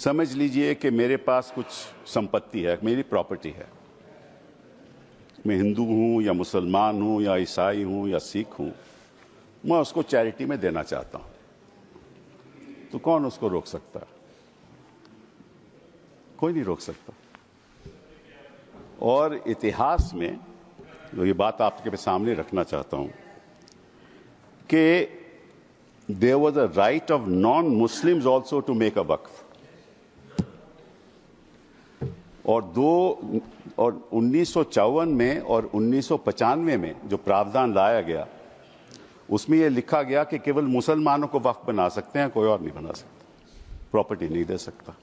समझ लीजिए कि मेरे पास कुछ संपत्ति है, मेरी प्रॉपर्टी है, मैं हिंदू हूं या मुसलमान हूं या ईसाई हूं या सिख हूं, मैं उसको चैरिटी में देना चाहता हूं, तो कौन उसको रोक सकता है? कोई नहीं रोक सकता। और इतिहास में तो ये बात आपके सामने रखना चाहता हूं कि there was a right of non Muslims also to make a waqf, और 1954 में और 1995 में जो प्रावधान लाया गया उसमें यह लिखा गया कि केवल मुसलमानों को वक्फ बना सकते हैं, कोई और नहीं बना सकता, प्रॉपर्टी नहीं दे सकता।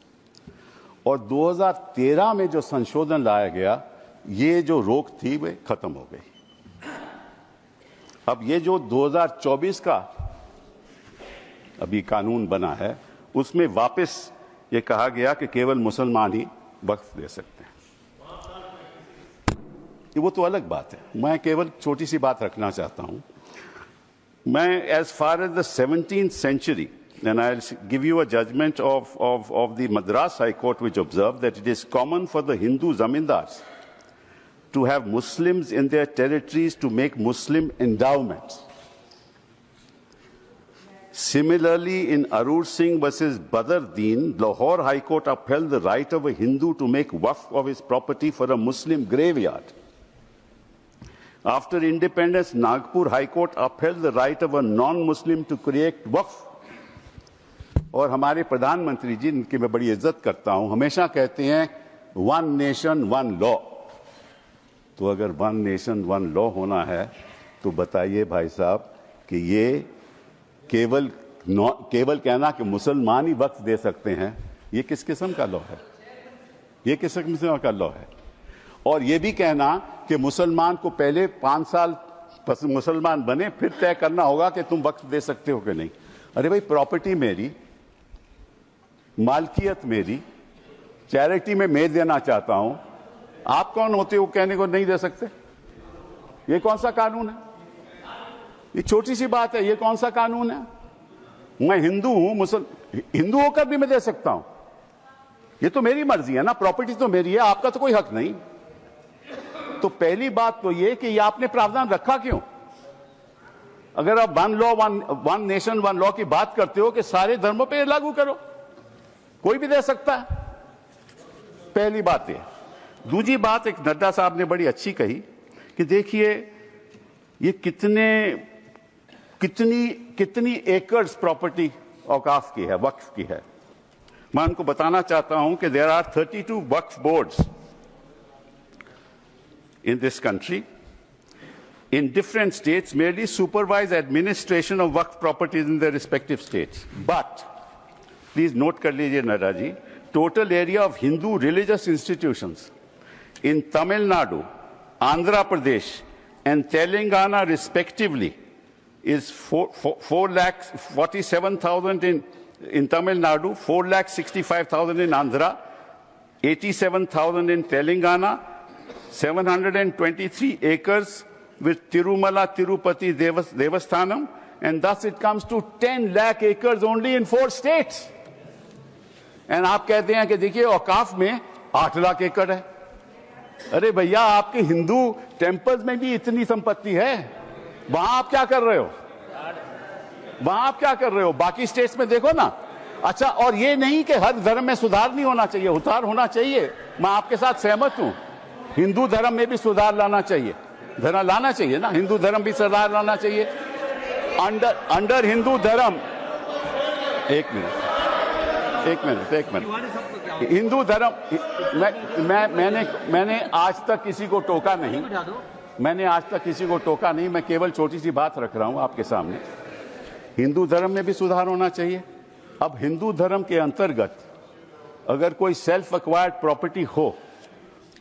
और 2013 में जो संशोधन लाया गया, ये जो रोक थी वह खत्म हो गई। अब ये जो 2024 का अभी कानून बना है, उसमें वापस ये कहा गया कि केवल मुसलमान ही वक्फ दे सकते हैं। वो तो अलग बात है, मैं केवल छोटी सी बात रखना चाहता हूं। मैं as far as the 17th century, and I'll give you a judgment of the Madras High Court, which observed that it is common for the Hindu zamindars to have Muslims in their territories to make Muslim endowments. Similarly, in Arur Singh versus Badr Deen, Lahore High Court upheld the right of a Hindu to make waqf of his property for a Muslim graveyard. After independence, Nagpur High Court upheld the right of a non-Muslim to create waqf. और हमारे प्रधानमंत्री जी, इनकी मैं बड़ी इज्जत करता हूं, हमेशा कहते हैं वन नेशन वन लॉ। तो अगर वन नेशन वन लॉ होना है तो बताइए भाई साहब कि ये केवल कहना कि मुसलमान ही वक्फ दे सकते हैं, ये किस किस्म का लॉ है? ये किस किस्म का लॉ है? और ये भी कहना कि मुसलमान को पहले 5 साल मुसलमान बने फिर तय करना होगा कि तुम वक्फ दे सकते हो कि नहीं। अरे भाई, प्रॉपर्टी मेरी, मालकियत मेरी, चैरिटी में मैं देना चाहता हूं, आप कौन होते हो कहने को नहीं दे सकते? ये कौन सा कानून है? ये छोटी सी बात है, ये कौन सा कानून है? मैं हिंदू हूं, हिंदू होकर भी मैं दे सकता हूं, ये तो मेरी मर्जी है ना, प्रॉपर्टी तो मेरी है, आपका तो कोई हक नहीं। तो पहली बात तो ये कि ये आपने प्रावधान रखा क्यों? अगर आप वन नेशन वन लॉ की बात करते हो कि सारे धर्मों पे लागू करो, कोई भी दे सकता है। पहली बात है। दूसरी बात, एक नड्डा साहब ने बड़ी अच्छी कही कि देखिए ये कितनी एकर्स प्रॉपर्टी औकाफ की है, वक्फ की है। मैं उनको बताना चाहता हूं कि there are 32 Waqf boards in this country in different states merely supervise administration of waqf properties in their respective states. But, please note kar lijiye Nada ji, total area of Hindu religious institutions in Tamil Nadu, Andhra Pradesh and Telangana respectively is 4,47,000 in Tamil Nadu, 4,65,000 in Andhra, 87,000 in Telangana, 723 acres with Tirumala Tirupati Devasthanam, and thus it comes to 10 lakh acres only in 4 states. And आप कहते हैं कि देखिए औकाफ में 8 लाख एकड़ है। अरे भैया, आपके हिंदू टेम्पल्स में भी इतनी संपत्ति है, वहां आप क्या कर रहे हो? वहां आप क्या कर रहे हो? बाकी स्टेट्स में देखो ना। अच्छा, और ये नहीं कि हर धर्म में सुधार नहीं होना चाहिए, सुधार होना चाहिए, मैं आपके साथ सहमत हूं। हिंदू धर्म में भी सुधार लाना चाहिए, लाना चाहिए ना, हिंदू धर्म भी सुधार लाना चाहिए। अंडर हिंदू धर्म, एक मिनट, हिंदू धर्म, मैंने आज तक किसी को टोका नहीं, मैं केवल छोटी सी बात रख रहा हूं आपके सामने। हिंदू धर्म में भी सुधार होना चाहिए। अब हिंदू धर्म के अंतर्गत अगर कोई सेल्फ एक्वायर्ड प्रॉपर्टी हो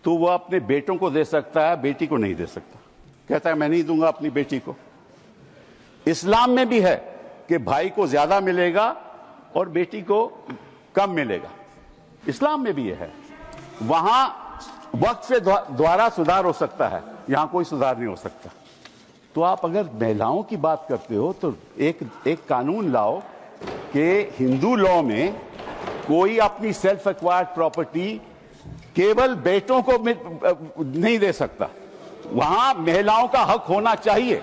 तो वह अपने बेटों को दे सकता है, बेटी को नहीं दे सकता। कहता है मैं नहीं दूंगा अपनी बेटी को। इस्लाम में भी है कि भाई को ज्यादा मिलेगा और बेटी को कम मिलेगा, इस्लाम में भी यह है। वहां वक्त से द्वारा सुधार हो सकता है, यहां कोई सुधार नहीं हो सकता। तो आप अगर महिलाओं की बात करते हो तो एक कानून लाओ कि हिंदू लॉ में कोई अपनी सेल्फ एक्वायर्ड प्रॉपर्टी केवल बेटों को नहीं दे सकता, वहां महिलाओं का हक होना चाहिए।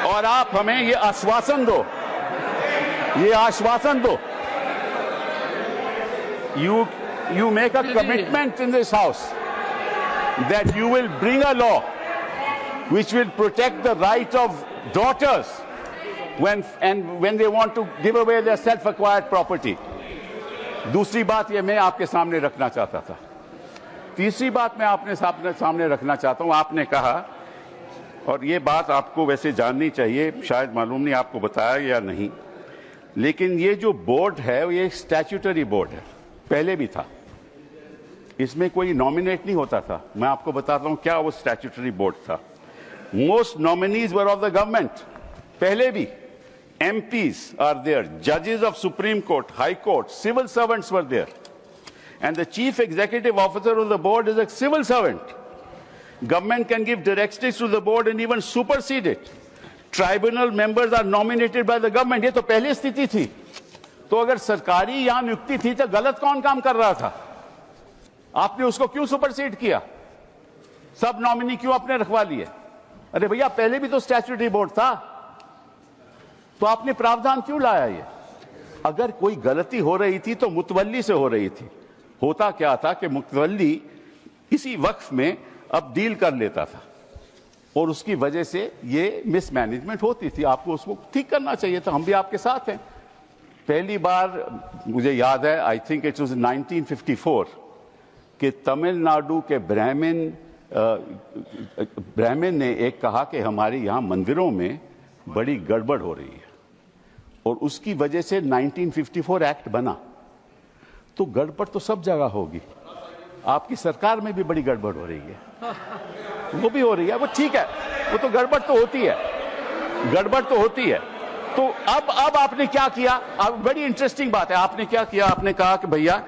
और आप हमें ये आश्वासन दो, you make a commitment in this house that you will bring a law which will protect the right of daughters when they want to give away their self-acquired property. दूसरी बात ये मैं आपके सामने रखना चाहता था। तीसरी बात मैं आपने सामने रखना चाहता हूं। आपने कहा, और ये बात आपको वैसे जाननी चाहिए, शायद मालूम नहीं आपको बताया या नहीं, लेकिन ये जो बोर्ड है ये एक स्टैट्यूटरी बोर्ड है, पहले भी था। इसमें कोई नॉमिनेट नहीं होता था। मैं आपको बताता हूं क्या वो स्टैट्यूटरी बोर्ड था। Most nominees were of the government, पहले भी। MPs are there, judges of Supreme Court, High Court, civil servants were there. And the chief executive officer of the board is a civil servant. Government can give directives to the board and even supersede it. Tribunal members are nominated by the government. ये तो पहली स्थिति थी। तो अगर सरकारी यहां नियुक्ति थी तो गलत कौन काम कर रहा था? आपने उसको क्यों सुपरसीड किया? सब नॉमिनी क्यों आपने रखवा लिए? अरे भैया, पहले भी तो स्टैट्यूटरी बोर्ड था, तो आपने प्रावधान क्यों लाया? ये अगर कोई गलती हो रही थी तो मुतवल्ली से हो रही थी। होता क्या था कि मुतवल्ली इसी वक्फ में अब डील कर लेता था और उसकी वजह से ये मिसमैनेजमेंट होती थी। आपको उसको ठीक करना चाहिए था। हम भी आपके साथ हैं। पहली बार मुझे याद है, आई थिंक इट वाज 1954, कि तमिलनाडु के ब्राह्मण ने एक कहा कि हमारे यहाँ मंदिरों में बड़ी गड़बड़ हो रही है, और उसकी वजह से 1954 एक्ट बना। तो गड़बड़ तो सब जगह होगी, आपकी सरकार में भी बड़ी गड़बड़ हो रही है, वो भी हो रही है, वो ठीक है, वो तो गड़बड़ तो होती है, गड़बड़ तो होती है। तो अब आपने क्या किया? अब बड़ी इंटरेस्टिंग बात है, आपने क्या किया? आपने कहा कि भैया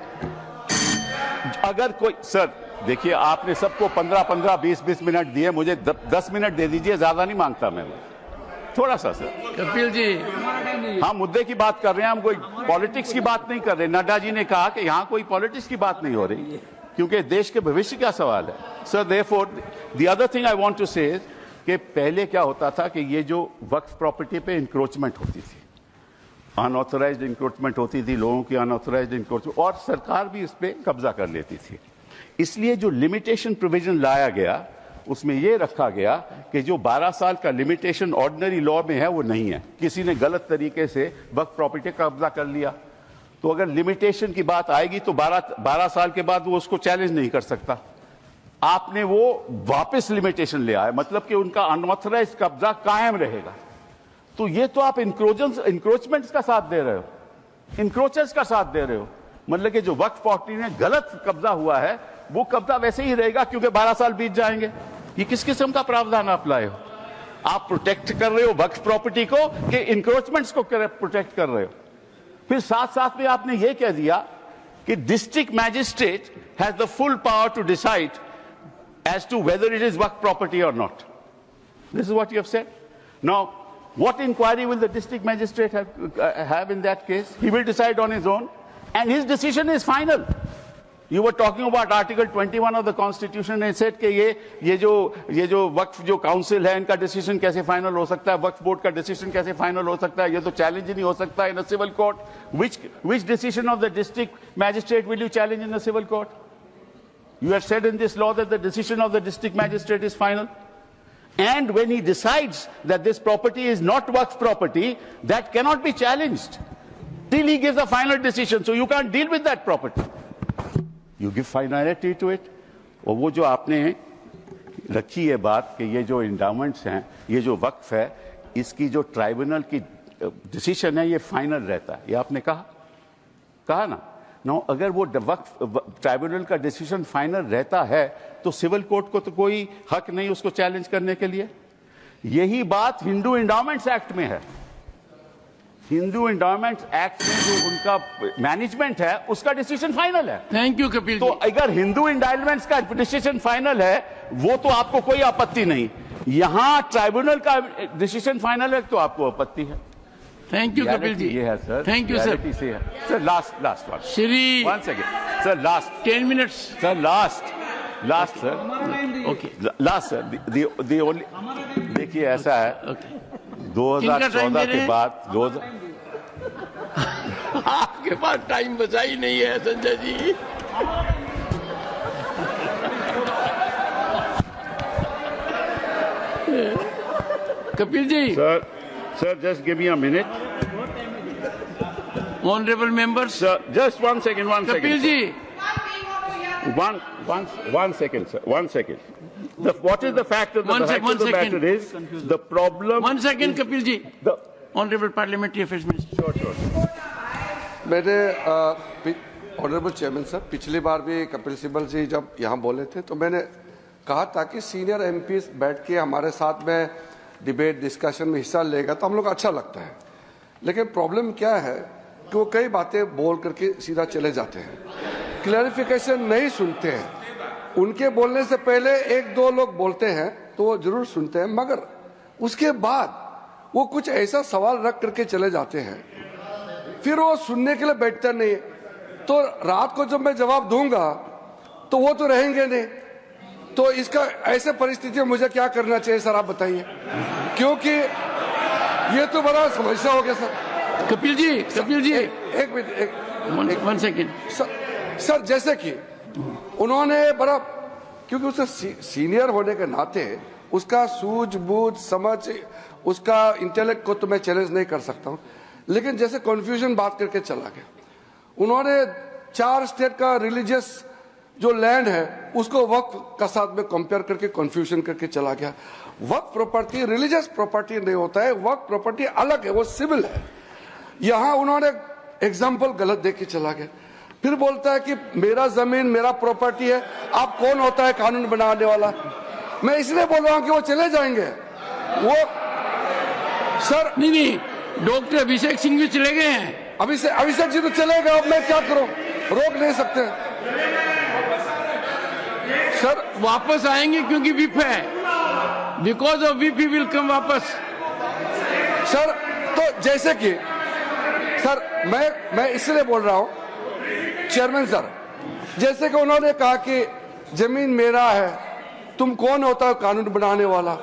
अगर कोई, सर देखिए, आपने सबको 15-15, 20-20 मिनट दिए, मुझे 10 मिनट दे दीजिए, ज्यादा नहीं मांगता मैं, थोड़ा सा। सर कपिल जी, हम मुद्दे की बात कर रहे हैं, हम कोई पॉलिटिक्स की बात नहीं कर रहे। नड्डा जी ने कहा कि यहां कोई पॉलिटिक्स की बात नहीं हो रही, क्योंकि देश के भविष्य का सवाल है। Sir therefore the other thing I want to say कि पहले क्या होता था कि ये जो वक्फ प्रॉपर्टी पे इंक्रोचमेंट होती थी, अनऑथराइज्ड इंक्रोचमेंट होती थी, लोगों की अनऑथराइज्ड इंक्रोचमेंट, और सरकार भी इस पे कब्जा कर लेती थी। इसलिए जो लिमिटेशन प्रोविजन लाया गया, उसमें यह रखा गया कि जो 12 साल का लिमिटेशन ऑर्डिनरी लॉ में है वो नहीं है। किसी ने गलत तरीके से वक्फ प्रॉपर्टी का कब्जा कर लिया, तो अगर लिमिटेशन की बात आएगी तो 12 साल के बाद वो उसको चैलेंज नहीं कर सकता। आपने वो वापस लिमिटेशन ले आए, मतलब कि उनका अनऑथराइज्ड कब्जा कायम रहेगा। तो ये तो आप इंक्रोचमेंट्स का साथ दे रहे हो, इंक्रोचर्स का साथ दे रहे हो। मतलब कि जो वक्फ प्रॉपर्टी में गलत कब्जा हुआ है वो कब्जा वैसे ही रहेगा, क्योंकि 12 साल बीत जाएंगे। ये किस किस्म का प्रावधान आप लाए हो? आप प्रोटेक्ट कर रहे हो वक्फ प्रॉपर्टी को कि इंक्रोचमेंट्स को प्रोटेक्ट कर रहे हो? फिर साथ साथ में आपने ये कह दिया कि district magistrate has the full power to decide as to whether it is work property or not. This is what you have said. Now, what inquiry will the district magistrate have in that case? He will decide on his own, and his decision is final. You were talking about Article 21 of the Constitution and said कि ये जो वक्फ जो council है, इनका decision कैसे final हो सकता है, वक्फ बोर्ड का डिसीजन कैसे फाइनल हो सकता है, ये तो चैलेंज ही नहीं हो सकता in a civil court. Which decision of the district magistrate will you challenge in a civil court? You have said in this law that the decision of the district magistrate is final. And when he decides that this property is not waqf property, that cannot be challenged till he gives a final decision. So you can't deal with that property. You give finality to it. और वो जो आपने रखी है बात कि ये जो इंडाउमेंट्स हैं, ये जो वक्फ है, इसकी जो ट्राइब्यूनल की डिसीजन है, ये फाइनल रहता है। ये आपने कहा ना। नो, अगर वो वक्फ ट्राइब्यूनल का डिसीजन फाइनल रहता है तो सिविल कोर्ट को तो कोई हक नहीं उसको चैलेंज करने के लिए। यही बात हिंदू इंडाउमेंट्स एक्ट में है। हिंदू इंडाउमेंट्स एक्ट में जो उनका मैनेजमेंट है उसका डिसीजन फाइनल है। Thank you Kapil. तो अगर हिंदू इंडाउमेंट्स का डिसीजन फाइनल है वो तो आपको कोई आपत्ति नहीं, यहां ट्राइब्यूनल का डिसीजन फाइनल है तो आपको आपत्ति है। Thank you Kapil ji. ये है sir, thank you sir. Sir last one Shri 1 second sir, last 10 minutes sir, last sir, okay last sir, the only, देखिए ऐसा है 2014 के बाद आपके पास टाइम बचा ही नहीं है Sanjay ji. Kapil ji. Sir just give me a minute. Honourable members, sir just 1 second Kapil ji. One second, sir. 1 second. What is the fact of the matter is the problem. 1 second, Kapil ji. The Honorable Parliamentary Affairs Minister. Sure. मैंने honourable chairman sir, पिछली बार भी कपिल सिब्बल जी जब यहाँ बोले थे तो मैंने कहा था कि सीनियर एमपीज बैठ के हमारे साथ में डिबेट डिस्कशन में हिस्सा लेगा तो हम लोग अच्छा लगता है। लेकिन प्रॉब्लम क्या है कि वो कई बातें बोल करके सीधा चले जाते हैं, क्लैरिफिकेशन नहीं सुनते हैं। उनके बोलने से पहले 1-2 लोग बोलते हैं तो वो जरूर सुनते हैं, मगर उसके बाद वो कुछ ऐसा सवाल रख करके चले जाते हैं, फिर वो सुनने के लिए बैठते नहीं। तो रात को जब मैं जवाब दूंगा तो वो तो रहेंगे नहीं। तो इसका ऐसे परिस्थिति में मुझे क्या करना चाहिए सर, आप बताइए, क्योंकि ये तो बड़ा समस्या हो गया सर। कपिल जी एक मिनट, 1 सेकेंड सर, जैसे कि उन्होंने बड़ा, क्योंकि उससे सीनियर होने के नाते उसका सूझबूझ समझ, उसका इंटेलेक्ट को तो मैं चैलेंज नहीं कर सकता हूं, लेकिन जैसे कंफ्यूजन बात करके चला गया। उन्होंने 4 स्टेट का रिलीजियस जो लैंड है उसको वक्फ का साथ में कंपेयर करके कंफ्यूजन करके चला गया। वक्फ प्रॉपर्टी रिलीजियस प्रॉपर्टी नहीं होता है, वक्फ प्रॉपर्टी अलग है, वो सिविल है। यहां उन्होंने एग्जाम्पल गलत देख के चला गया। फिर बोलता है कि मेरा जमीन मेरा प्रॉपर्टी है। आप कौन होता है कानून बनाने वाला? मैं इसलिए बोल रहा हूं कि वो चले जाएंगे। वो सर नहीं, डॉक्टर अभिषेक सिंह भी चले गए हैं। अभिषेक जी तो चले गए, अब मैं क्या करूं, रोक नहीं सकते सर। वापस आएंगे क्योंकि विप है, because of whip he will come वापस सर। तो जैसे कि सर मैं इसलिए बोल रहा हूं चेयरमैन सर, जैसे कि उन्होंने कहा कि जमीन मेरा है, तुम कौन होता है कानून बनाने वाला?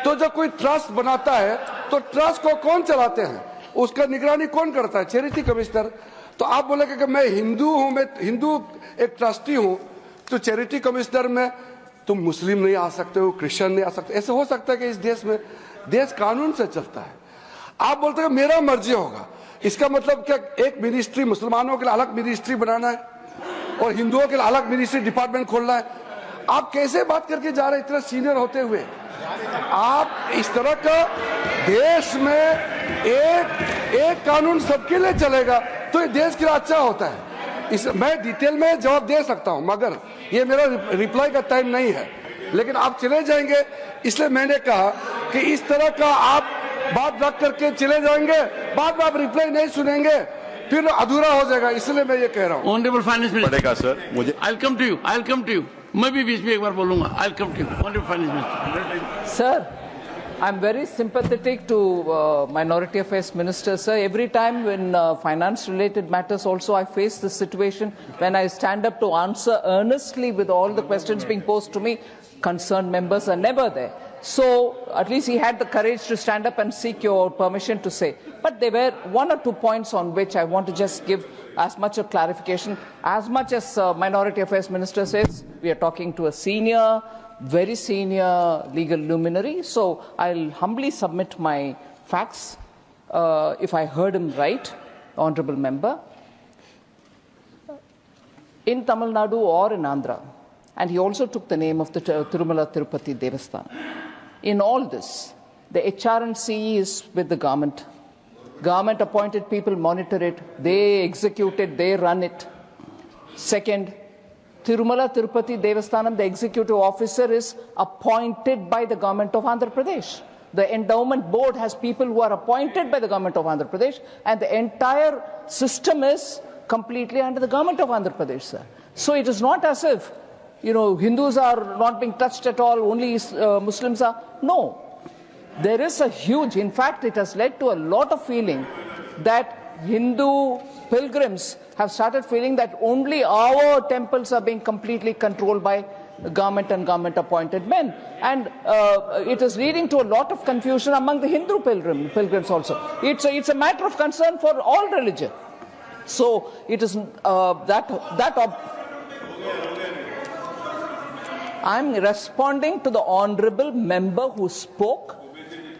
तो जब कोई ट्रस्ट बनाता है तो ट्रस्ट को कौन चलाते हैं, उसका निगरानी कौन करता है? Charity commissioner. तो आप बोलेंगे कि मैं हिंदू हूं, मैं हिंदू एक ट्रस्टी हूं, तो चैरिटी कमिश्नर में तुम मुस्लिम नहीं आ सकते हो, क्रिश्चियन नहीं आ सकते। ऐसे हो सकता है कि इस देश में देश कानून से चलता है। आप बोलते हैं मेरा मर्जी होगा, इसका मतलब क्या एक मिनिस्ट्री मुसलमानों के लिए अलग मिनिस्ट्री बनाना है और हिंदुओं के लिए अलग मिनिस्ट्री डिपार्टमेंट खोलना है? आप कैसे बात करके जा रहे हैं इतना सीनियर होते हुए? आप इस तरह का देश में एक कानून सबके लिए चलेगा तो ये देश के लिए अच्छा होता है। मैं डिटेल में जवाब दे सकता हूं, मगर ये मेरा रिप्लाई का टाइम नहीं है। लेकिन आप चले जाएंगे, इसलिए मैंने कहा कि इस तरह का आप बात रख करके चले जाएंगे, बाद में आप रिप्लाई नहीं सुनेंगे, फिर अधूरा हो जाएगा। इसलिए मैं ये कह रहा हूँ। ऑनरेबल फाइनेंस मिनिस्टर पड़ेगा सर, मुझे I will come to you. मैं भी बीच में एक बार बोलूंगा। I will come to you honourable finance minister. Sir, I'm very sympathetic to Minority Affairs Minister, sir. Every time when finance-related matters also, I face this situation when I stand up to answer earnestly with all the questions being posed to me. Concerned members are never there. So at least he had the courage to stand up and seek your permission to say. But there were 1 or 2 points on which I want to just give as much of clarification. As much as Minority Affairs Minister says, we are talking to a senior, very senior legal luminary. So I'll humbly submit my facts. If I heard him right, Honorable Member, in Tamil Nadu or in Andhra, and he also took the name of the Tirumala Tirupati Devasthanam. In all this, the HR&CE is with the government. Government appointed people monitor it, they execute it, they run it. Second, Tirumala Tirupati Devasthanam, the executive officer, is appointed by the government of Andhra Pradesh. The endowment board has people who are appointed by the government of Andhra Pradesh, and the entire system is completely under the government of Andhra Pradesh, sir. So it is not as if Hindus are not being touched at all, only Muslims are. No. There is a huge, in fact, it has led to a lot of feeling that Hindu pilgrims have started feeling that only our temples are being completely controlled by government and government-appointed men. And it is leading to a lot of confusion among the Hindu pilgrims also. It's a matter of concern for all religion. So it is I'm responding to the honorable member who spoke.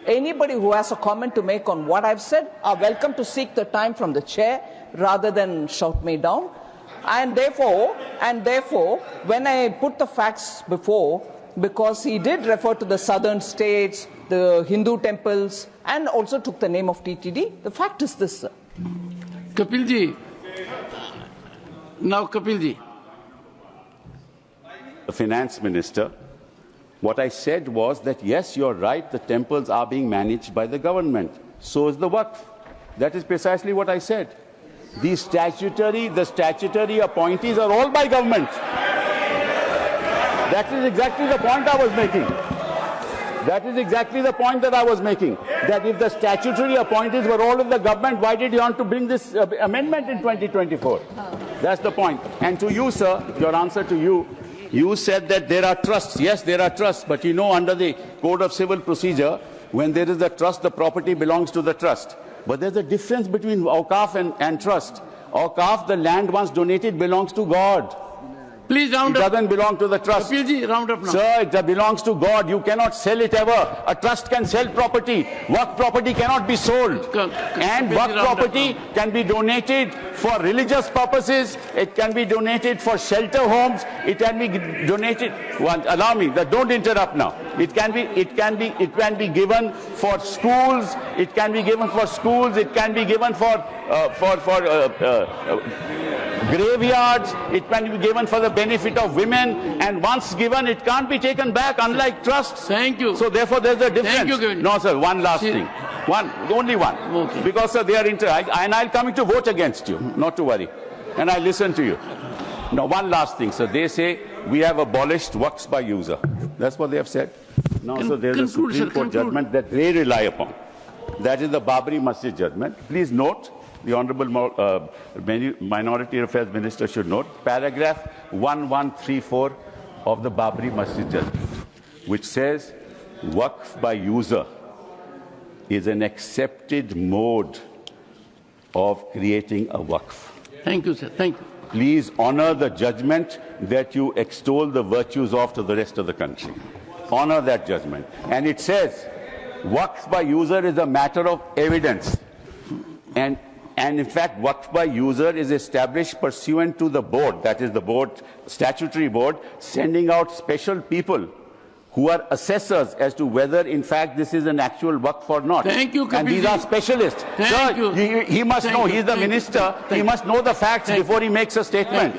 Anybody who has a comment to make on what I've said are welcome to seek the time from the chair rather than shout me down. And therefore, when I put the facts before, because he did refer to the southern states, the Hindu temples, and also took the name of TTD, the fact is this, sir. Kapilji. Now, Kapilji. The finance minister, what I said was that, yes, you're right, the temples are being managed by the government. So is the Waqf. That is precisely what I said. The statutory appointees are all by government. That is exactly the point I was making. That is exactly the point that I was making. That if the statutory appointees were all of the government, why did you want to bring this amendment in 2024? That's the point. And to you, sir, your answer to you, you said that there are trusts. Yes, there are trusts. But under the Code of Civil Procedure, when there is a trust, the property belongs to the trust. But there's a difference between Awqaf and trust. Awqaf, the land once donated, belongs to God. Please round up. It up. Doesn't belong to the trust. Kapilji, round up now. Sir, it belongs to God. You cannot sell it ever. A trust can sell property. Waqf property cannot be sold. And Waqf property can be donated for religious purposes. It can be donated for shelter homes. It can be donated. Allow me. Don't interrupt now. It can be given for schools. It can be given for schools. It can be given for graveyards. It can be given for the benefit of women, and once given, it can't be taken back, unlike trusts. Thank you. So therefore, there's a difference. Thank you, no, sir. One last thing. Only one. Okay. Because, sir, they are and I'll come to vote against you. Not to worry. And I listen to you. Now, one last thing, sir. They say we have abolished Waqfs by user. That's what they have said. Now, so there's a Supreme Court judgment that they rely upon. That is the Babri Masjid judgment. Please note. The Honourable Minority Affairs Minister should note, paragraph 1134 of the Babri Masjid judgment, which says, Waqf by user is an accepted mode of creating a Waqf. Thank you, sir. Thank you. Please honour the judgment that you extol the virtues of to the rest of the country. Honour that judgment. And it says, Waqf by user is a matter of evidence. And in fact, Waqf by user is established pursuant to the board, that is the board, statutory board, sending out special people who are assessors as to whether, in fact, this is an actual Waqf or not. Thank you, Kapilji. And these are specialists. Thank you. He must know, he's the minister, he must know the facts before he makes a statement.